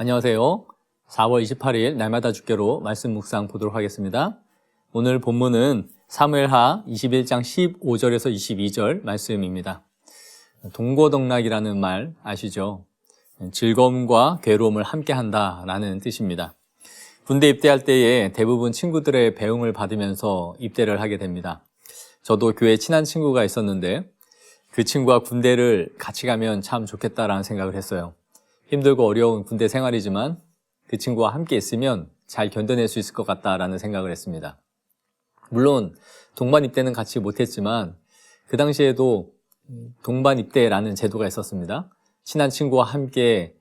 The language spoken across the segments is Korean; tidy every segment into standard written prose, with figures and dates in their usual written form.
안녕하세요. 4월 28일 날마다 주께로 말씀 묵상 보도록 하겠습니다. 오늘 본문은 사무엘하 21장 15절에서 22절 말씀입니다. 동고동락이라는 말 아시죠? 즐거움과 괴로움을 함께 한다라는 뜻입니다. 군대 입대할 때에 대부분 친구들의 배웅을 받으면서 입대를 하게 됩니다. 저도 교회에 친한 친구가 있었는데 그 친구와 군대를 같이 가면 참 좋겠다라는 생각을 했어요. 힘들고 어려운 군대 생활이지만 그 친구와 함께 있으면 잘 견뎌낼 수 있을 것 같다라는 생각을 했습니다. 물론 동반 입대는 같이 못했지만 그 당시에도 동반 입대라는 제도가 있었습니다. 친한 친구와 함께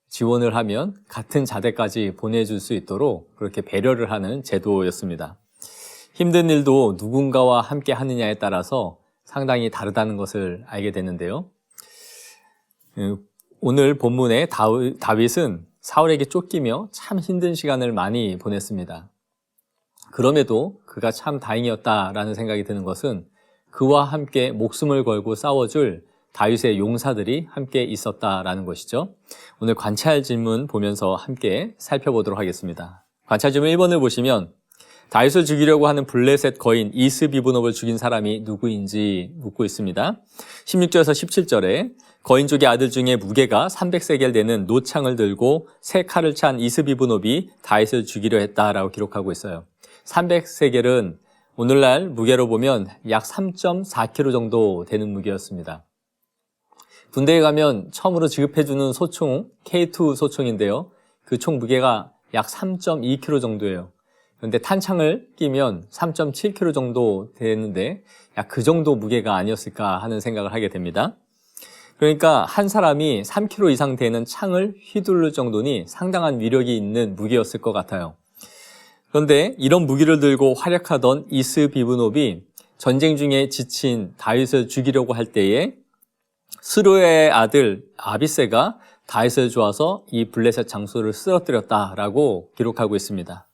지원을 하면 같은 자대까지 보내줄 수 있도록 그렇게 배려를 하는 제도였습니다. 힘든 일도 누군가와 함께 하느냐에 따라서 상당히 다르다는 것을 알게 되는데요. 오늘 본문의 다윗은 사울에게 쫓기며 참 힘든 시간을 많이 보냈습니다. 그럼에도 그가 참 다행이었다라는 생각이 드는 것은 그와 함께 목숨을 걸고 싸워줄 다윗의 용사들이 함께 있었다라는 것이죠. 오늘 관찰 질문 보면서 함께 살펴보도록 하겠습니다. 관찰 질문 1번을 보시면 다윗을 죽이려고 하는 블레셋 거인 이스비브놉을 죽인 사람이 누구인지 묻고 있습니다. 16절에서 17절에 거인족의 아들 중에 무게가 300세겔 되는 노창을 들고 새 칼을 찬 이스비브놉이 다윗을 죽이려 했다라고 기록하고 있어요. 300세겔은 오늘날 무게로 보면 약 3.4kg 정도 되는 무게였습니다. 군대에 가면 처음으로 지급해주는 소총 K2 소총인데요. 그 총 무게가 약 3.2kg 정도예요. 그런데 탄창을 끼면 3.7kg 정도 되는데 약 그 정도 무게가 아니었을까 하는 생각을 하게 됩니다. 그러니까 한 사람이 3kg 이상 되는 창을 휘두를 정도니 상당한 위력이 있는 무기였을 것 같아요. 그런데 이런 무기를 들고 활약하던 이스비브놉이 전쟁 중에 지친 다윗을 죽이려고 할 때에 스루의 아들 아비새가 다윗을 좋아서 이 블레셋 장수를 쓰러뜨렸다라고 기록하고 있습니다.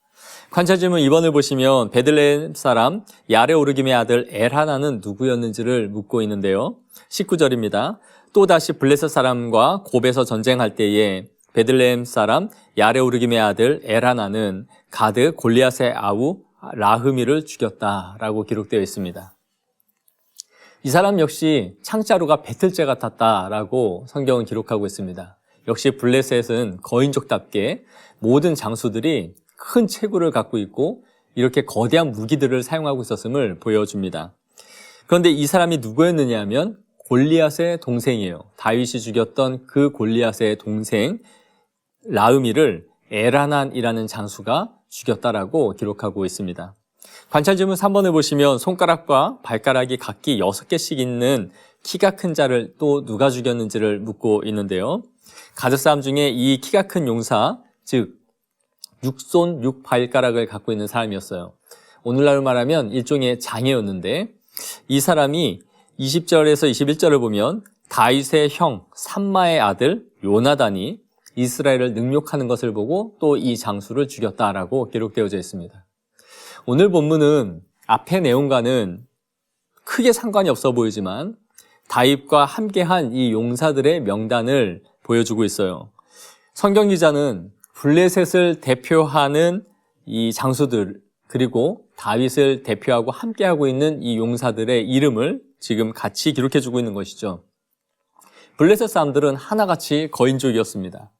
관찰 질문 2번을 보시면 베들레헴 사람 야레오르김의 아들 엘하나는 누구였는지를 묻고 있는데요. 19절입니다. 또다시 블레셋 사람과 곱에서 전쟁할 때에 베들레헴 사람 야레오르김의 아들 엘하나는 가드 골리앗의 아우 라흐미를 죽였다라고 기록되어 있습니다. 이 사람 역시 창자루가 배틀죄 같았다라고 성경은 기록하고 있습니다. 역시 블레셋은 거인족답게 모든 장수들이 큰 체구를 갖고 있고 이렇게 거대한 무기들을 사용하고 있었음을 보여줍니다. 그런데 이 사람이 누구였느냐 하면 골리앗의 동생이에요. 다윗이 죽였던 그 골리앗의 동생 라흐미를 엘하난이라는 장수가 죽였다라고 기록하고 있습니다. 관찰 질문 3번을 보시면 손가락과 발가락이 각기 6개씩 있는 키가 큰 자를 또 누가 죽였는지를 묻고 있는데요. 가드 사람 중에 이 키가 큰 용사, 즉 6손 6발가락을 갖고 있는 사람이었어요. 오늘날로 말하면 일종의 장애였는데 이 사람이 20절에서 21절을 보면 다윗의 형 삼마의 아들 요나단이 이스라엘을 능욕하는 것을 보고 또 이 장수를 죽였다라고 기록되어져 있습니다. 오늘 본문은 앞의 내용과는 크게 상관이 없어 보이지만 다윗과 함께한 이 용사들의 명단을 보여주고 있어요. 성경 기자는 블레셋을 대표하는 이 장수들 그리고 다윗을 대표하고 함께하고 있는 이 용사들의 이름을 지금 같이 기록해주고 있는 것이죠. 블레셋 사람들은 하나같이 거인족이었습니다.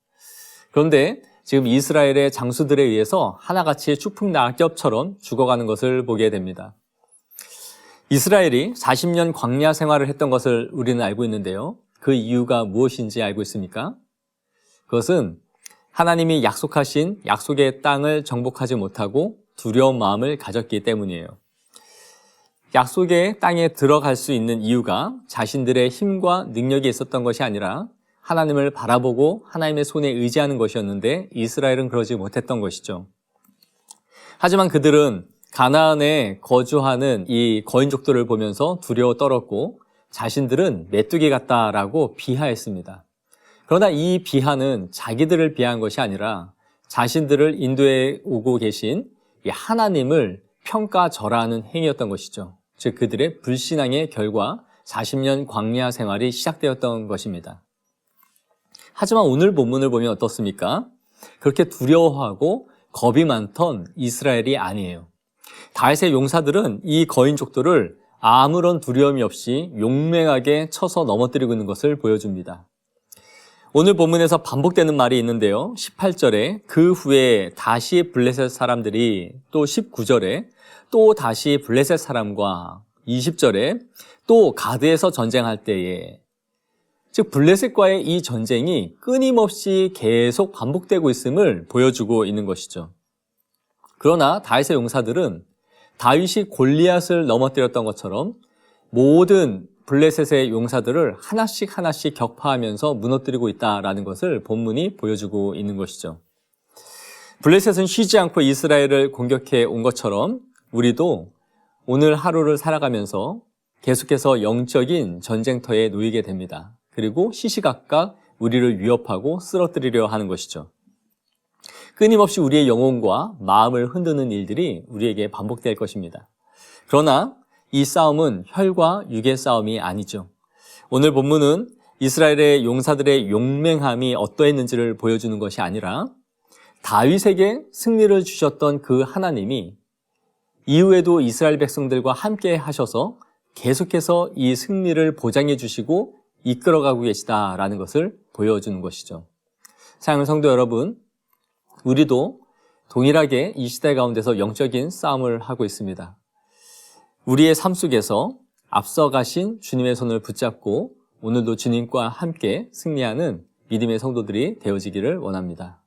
그런데 지금 이스라엘의 장수들에 의해서 하나같이 추풍낙엽처럼 죽어가는 것을 보게 됩니다. 이스라엘이 40년 광야 생활을 했던 것을 우리는 알고 있는데요. 그 이유가 무엇인지 알고 있습니까? 그것은 하나님이 약속하신 약속의 땅을 정복하지 못하고 두려운 마음을 가졌기 때문이에요. 약속의 땅에 들어갈 수 있는 이유가 자신들의 힘과 능력이 있었던 것이 아니라 하나님을 바라보고 하나님의 손에 의지하는 것이었는데 이스라엘은 그러지 못했던 것이죠. 하지만 그들은 가나안에 거주하는 이 거인족들을 보면서 두려워 떨었고 자신들은 메뚜기 같다라고 비하했습니다. 그러나 이 비하는 자기들을 비하한 것이 아니라 자신들을 인도해 오고 계신 이 하나님을 평가절하하는 행위였던 것이죠. 즉 그들의 불신앙의 결과 40년 광야 생활이 시작되었던 것입니다. 하지만 오늘 본문을 보면 어떻습니까? 그렇게 두려워하고 겁이 많던 이스라엘이 아니에요. 다윗의 용사들은 이 거인족들을 아무런 두려움이 없이 용맹하게 쳐서 넘어뜨리고 있는 것을 보여줍니다. 오늘 본문에서 반복되는 말이 있는데요. 18절에 그 후에 다시 블레셋 사람들이, 또 19절에 또 다시 블레셋 사람과, 20절에 또 가드에서 전쟁할 때에, 즉 블레셋과의 이 전쟁이 끊임없이 계속 반복되고 있음을 보여주고 있는 것이죠. 그러나 다윗의 용사들은 다윗이 골리앗을 넘어뜨렸던 것처럼 모든 블레셋의 용사들을 하나씩 하나씩 격파하면서 무너뜨리고 있다라는 것을 본문이 보여주고 있는 것이죠. 블레셋은 쉬지 않고 이스라엘을 공격해 온 것처럼 우리도 오늘 하루를 살아가면서 계속해서 영적인 전쟁터에 놓이게 됩니다. 그리고 시시각각 우리를 위협하고 쓰러뜨리려 하는 것이죠. 끊임없이 우리의 영혼과 마음을 흔드는 일들이 우리에게 반복될 것입니다. 그러나 이 싸움은 혈과 육의 싸움이 아니죠. 오늘 본문은 이스라엘의 용사들의 용맹함이 어떠했는지를 보여주는 것이 아니라 다윗에게 승리를 주셨던 그 하나님이 이후에도 이스라엘 백성들과 함께 하셔서 계속해서 이 승리를 보장해 주시고 이끌어가고 계시다라는 것을 보여주는 것이죠. 사랑하는 성도 여러분, 우리도 동일하게 이 시대 가운데서 영적인 싸움을 하고 있습니다. 우리의 삶 속에서 앞서가신 주님의 손을 붙잡고 오늘도 주님과 함께 승리하는 믿음의 성도들이 되어지기를 원합니다.